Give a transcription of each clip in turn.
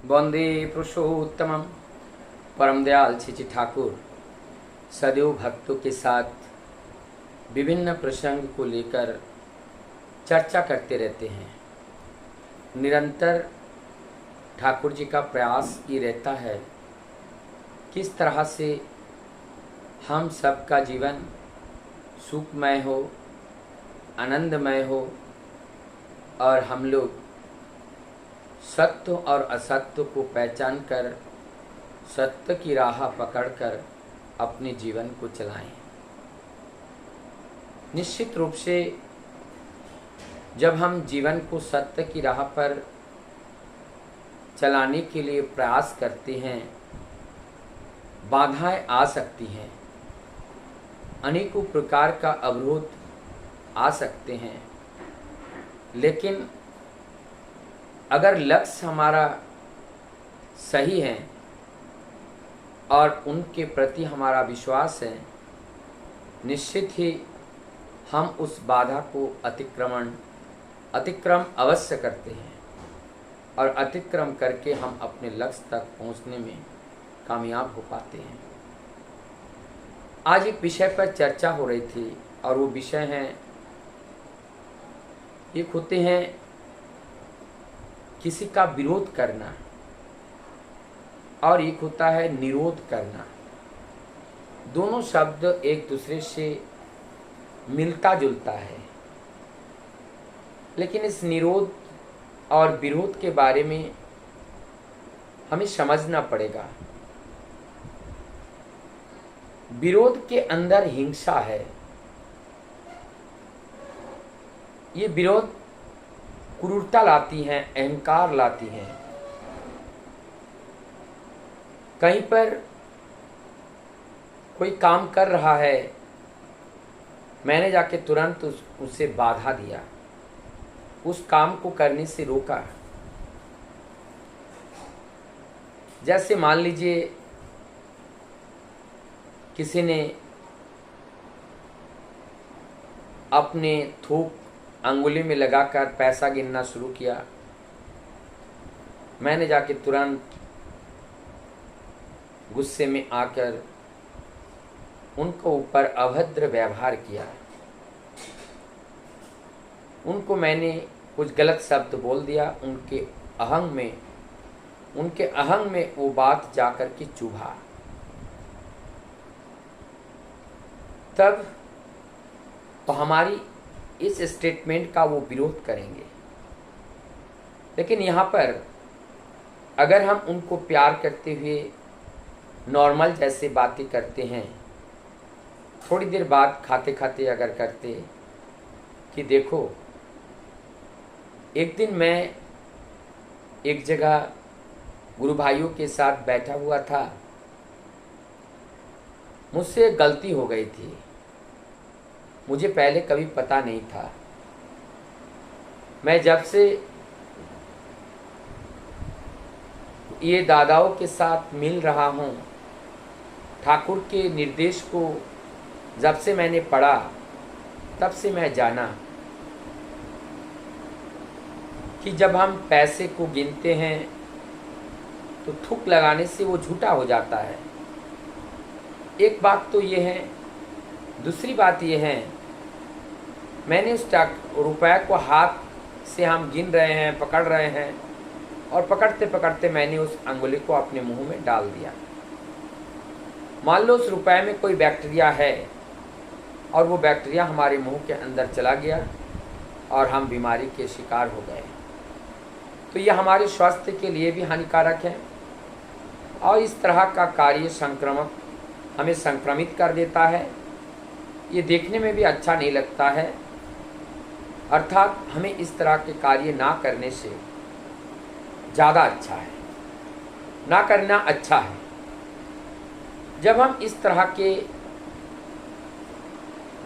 वंदे पुरुषोत्तमम परम दयाल श्री ठाकुर सदैव भक्तों के साथ विभिन्न प्रसंग को लेकर चर्चा करते रहते हैं। निरंतर ठाकुर जी का प्रयास ये रहता है किस तरह से हम सबका जीवन सुखमय हो, आनंदमय हो और हम लोग सत्य और असत्य को पहचान कर सत्य की राह पकड़कर अपने जीवन को चलाएं। निश्चित रूप से जब हम जीवन को सत्य की राह पर चलाने के लिए प्रयास करते हैं, बाधाएं आ सकती हैं, अनेकों प्रकार का अवरोध आ सकते हैं, लेकिन अगर लक्ष्य हमारा सही है और उनके प्रति हमारा विश्वास है, निश्चित ही हम उस बाधा को अतिक्रम अवश्य करते हैं और अतिक्रम करके हम अपने लक्ष्य तक पहुंचने में कामयाब हो पाते हैं। आज एक विषय पर चर्चा हो रही थी और वो विषय है, एक होते हैं किसी का विरोध करना और एक होता है निरोध करना। दोनों शब्द एक दूसरे से मिलता जुलता है, लेकिन इस निरोध और विरोध के बारे में हमें समझना पड़ेगा। विरोध के अंदर हिंसा है। ये विरोध क्रूरता लाती हैं, अहंकार लाती हैं। कहीं पर कोई काम कर रहा है, मैंने जाके तुरंत उसे बाधा दिया, उस काम को करने से रोका। जैसे मान लीजिए किसी ने अपने थूक अंगुली में लगाकर पैसा गिनना शुरू किया, मैंने जाके तुरंत गुस्से में आकर उनको ऊपर अभद्र व्यवहार किया। उनको मैंने कुछ गलत शब्द बोल दिया, उनके अहंग में वो बात जाकर के चुभा। तब तो हमारी इस स्टेटमेंट का वो विरोध करेंगे। लेकिन यहाँ पर अगर हम उनको प्यार करते हुए नॉर्मल जैसे बातें करते हैं, थोड़ी देर बाद खाते खाते अगर करते कि देखो, एक दिन मैं एक जगह गुरु भाइयों के साथ बैठा हुआ था, मुझसे गलती हो गई थी, मुझे पहले कभी पता नहीं था। मैं जब से ये दादाओं के साथ मिल रहा हूँ, ठाकुर के निर्देश को जब से मैंने पढ़ा, तब से मैं जाना कि जब हम पैसे को गिनते हैं तो थूक लगाने से वो झूठा हो जाता है। एक बात तो ये है। दूसरी बात ये है, मैंने उस रुपये को हाथ से हम गिन रहे हैं, पकड़ रहे हैं, और पकड़ते पकड़ते मैंने उस अंगुली को अपने मुंह में डाल दिया। मान लो उस रुपये में कोई बैक्टीरिया है और वो बैक्टीरिया हमारे मुंह के अंदर चला गया और हम बीमारी के शिकार हो गए, तो ये हमारे स्वास्थ्य के लिए भी हानिकारक है और इस तरह का कार्य संक्रामक हमें संक्रमित कर देता है। ये देखने में भी अच्छा नहीं लगता है। अर्थात हमें इस तरह के कार्य ना करने से ज़्यादा अच्छा है, ना करना अच्छा है। जब हम इस तरह के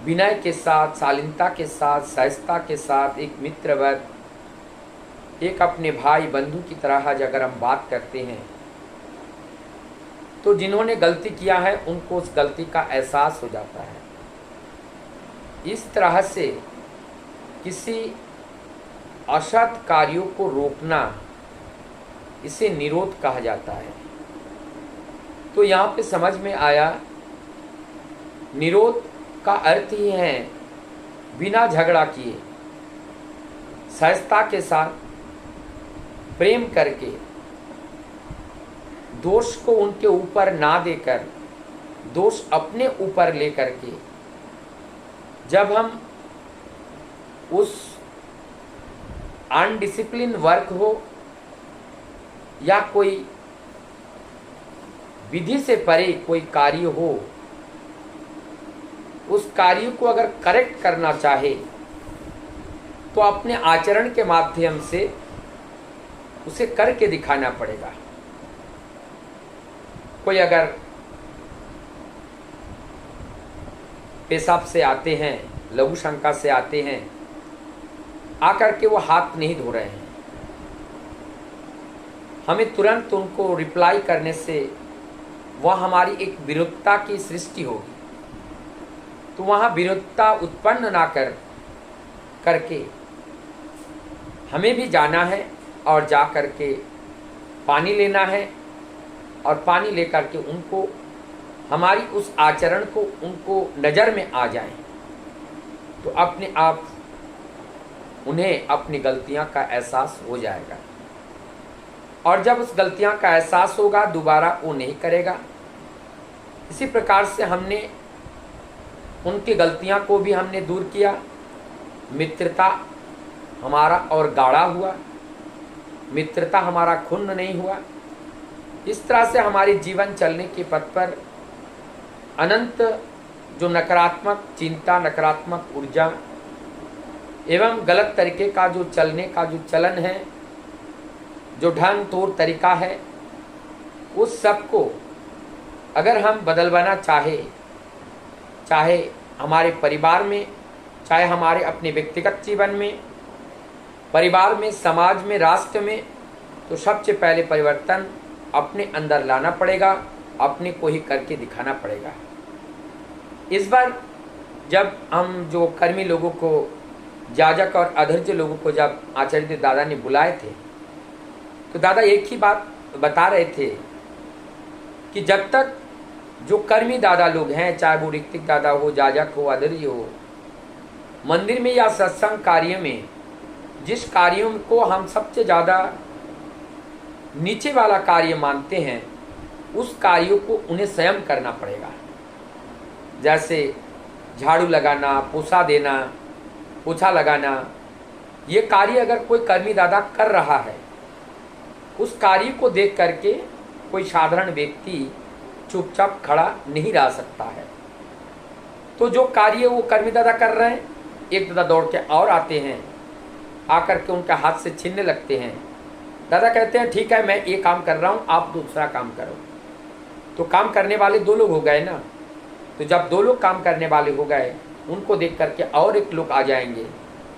विनय के साथ, शालीनता के साथ, सहजता के साथ, एक मित्रवत, एक अपने भाई बंधु की तरह अगर हम बात करते हैं, तो जिन्होंने गलती किया है उनको उस गलती का एहसास हो जाता है। इस तरह से किसी असत कार्यों को रोकना इसे निरोध कहा जाता है। तो यहाँ पे समझ में आया, निरोध का अर्थ ही है बिना झगड़ा किए, सहजता के साथ प्रेम करके, दोष को उनके ऊपर ना देकर, दोष अपने ऊपर लेकर के, जब हम उस अनडिसिप्लिन वर्क हो या कोई विधि से परे कोई कार्य हो, उस कार्य को अगर करेक्ट करना चाहे तो अपने आचरण के माध्यम से उसे करके दिखाना पड़ेगा। कोई अगर पेशाब से आते हैं, लघु शंका से आते हैं, आकर के वो हाथ नहीं धो रहे हैं, हमें तुरंत उनको रिप्लाई करने से वह हमारी एक विरुद्धता की सृष्टि होगी। तो वहाँ विरुद्धता उत्पन्न ना करके हमें भी जाना है और जा करके पानी लेना है, और पानी लेकर के उनको, हमारी उस आचरण को उनको नज़र में आ जाए तो अपने आप उन्हें अपनी गलतियां का एहसास हो जाएगा। और जब उस गलतियां का एहसास होगा दोबारा वो नहीं करेगा। इसी प्रकार से हमने उनकी गलतियां को भी हमने दूर किया, मित्रता हमारा और गाढ़ा हुआ, मित्रता हमारा क्षुण्ण नहीं हुआ। इस तरह से हमारे जीवन चलने के पथ पर अनंत जो नकारात्मक चिंता, नकारात्मक ऊर्जा एवं गलत तरीके का जो चलने का जो चलन है, जो ढंग तौर तरीका है, उस सब को अगर हम बदलवाना चाहे हमारे परिवार में, चाहे हमारे अपने व्यक्तिगत जीवन में, परिवार में, समाज में, राष्ट्र में, तो सबसे पहले परिवर्तन अपने अंदर लाना पड़ेगा, अपने को ही करके दिखाना पड़ेगा। इस बार जब हम जो कर्मी लोगों को, जाजक और अधर्ज लोगों को जब आचार्य देव दादा ने बुलाए थे, तो दादा एक ही बात बता रहे थे कि जब तक जो कर्मी दादा लोग हैं, चाहे वो ऋत्विक दादा हो, जाजक हो, अधर्ज हो, मंदिर में या सत्संग कार्य में जिस कार्यों को हम सबसे ज़्यादा नीचे वाला कार्य मानते हैं, उस कार्यों को उन्हें स्वयं करना पड़ेगा। जैसे झाड़ू लगाना, पोछा देना, पोछा लगाना, ये कार्य अगर कोई कर्मी दादा कर रहा है, उस कार्य को देख करके कोई साधारण व्यक्ति चुपचाप खड़ा नहीं रह सकता है। तो जो कार्य वो कर्मी दादा कर रहे हैं, एक दादा दौड़ के और आते हैं, आकर के उनके हाथ से छीनने लगते हैं। दादा कहते हैं ठीक है, मैं ये काम कर रहा हूँ, आप दूसरा काम करो। तो काम करने वाले दो लोग हो गए ना। तो जब दो लोग काम करने वाले हो गए, उनको देख करके और एक लोग आ जाएंगे,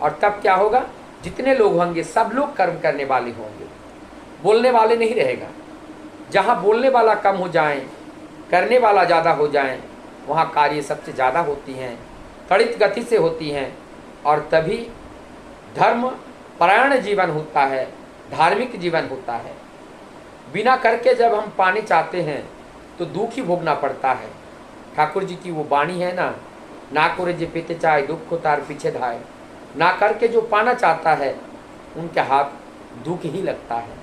और तब क्या होगा, जितने लोग होंगे सब लोग कर्म करने वाले होंगे, बोलने वाले नहीं रहेगा। जहाँ बोलने वाला कम हो जाए, करने वाला ज़्यादा हो जाए, वहाँ कार्य सबसे ज़्यादा होती हैं, त्वरित गति से होती हैं, और तभी धर्म परायण जीवन होता है, धार्मिक जीवन होता है। बिना करके जब हम पानी चाहते हैं तो दुख ही भोगना पड़ता है। ठाकुर जी की वो वाणी है ना करे जे पीते चाहे दुख को तार पीछे धाए। ना करके जो पाना चाहता है, उनके हाथ दुख ही लगता है।